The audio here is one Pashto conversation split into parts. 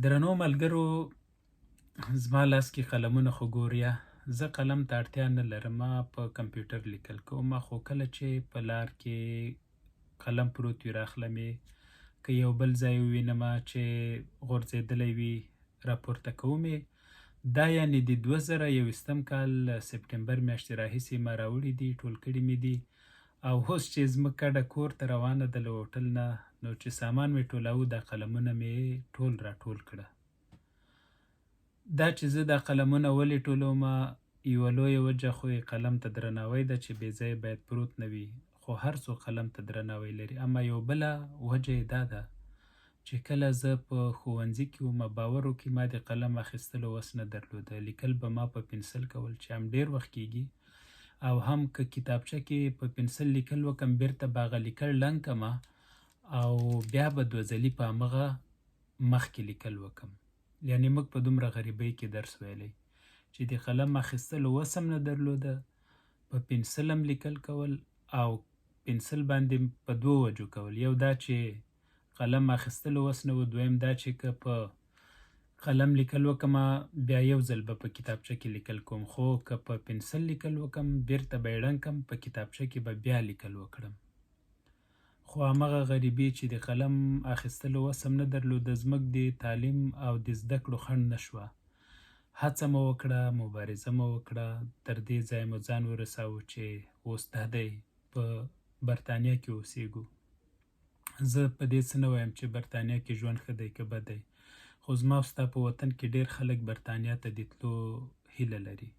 درنو ملګرو، زما لاس کې قلمونه خو ګوریه. زه قلم ته اړتیا نه لرم، ما په کمپیوټر لیکل کوم. خو کله چې په لار کې قلم پروت وي راخلم یې، که یو بل ځای ووینمه چې غورځېدلی وي راپورته کوم یې. دا یعنې د 2021 کال سپټمبر میاشتې راهیسې ما راوړي دي، ټول کړي مې دي. او اوس چې زموږ کډه کور ته روانه ده له هوټل نه، نو چې سامان مې ټولاوه دا قلمونه مې ټول راټول کړه. دا چې زه دا قلمونه ولې ټولومه، یوه لویه وجه خو یې قلم ته درناوی ده چې بې ځایه باید پروت نه وي، خو هر څوک قلم ته درناوی لري. اما یو بله وجه یې دا ده چې کله زه په ښوونځي کې وم، باور وکړئ ما د قلم اخیستلو وس نه درلوده. لیکل به ما په پنسل کول چې هم ډېر وخت کېږي، او هم که کتابچه کې په پنسل لیکل وکړم بیرته به هغه لیکل لنډ کړمه او بیا به دوه ځلي په همغه مخکې لیکل وکړم. یعنې موږ په دومره غریبۍ کې درس ویلی چې د قلم اخیستلو وس هم نه درلوده، په پنسل هم لیکل کول، او پنسل باندې په دوو وجو کول. یو دا چې قلم اخیستلو وس نه و، دویم دا چې که په قلم لیکل وکړم بیا یو ځل به په کتابچه کې لیکل کوم، خو که په پنسل لیکل وکړم بیرته به یې ړنګ کړم، په کتابچه کې به بیا لیکل وکړم. خو همغه غریبي چې د قلم اخیستلو وس هم نه درلوده، زموږ د تعلیم او د زده کړو خنډ نه شوه. هڅه مو وکړه، مبارزه مو وکړه، تر دې ځایه مو ځان ورساوه چې اوس دا دی په برطانیه کې اوسېږو. زه په دې څه نه وایم چې برطانیه کې ژوند ښه دی که بد دی، خو زما او ستا په وطن کې ډېر خلک برطانیه ته د تلو هیله لري.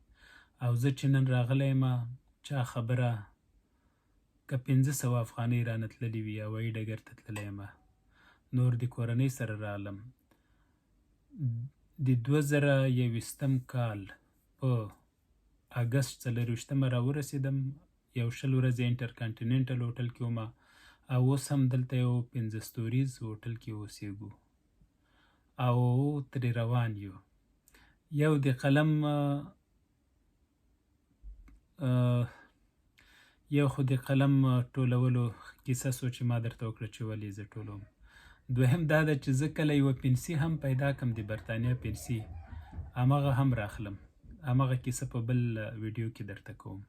او زه چې نن راغلی یم، چا خبره که 500 افغانۍ رانه تللي وي، هوایي ډګر ته تللی یم، نور د کورنۍ سره راغلم. د 2021 کال په اګست 24 راورسېدم. یو 20 ورځې انټرکانټیننټل هوټل کې وم، او اوس هم دلته یو 5 ستوریز هوټل کې اوسېږو او ترې روان یو. یو د قلم یو خو د قلم ټولولو کیسه سو چې ما درته وکړه چې ولې زه ټولوم. دویم دا ده چې زه کله یوه پنسي هم پیدا کړم، د برطانیه پنسي، همغه هم راخلم. همغه کیسه په بل ویډیو کې درته کوم.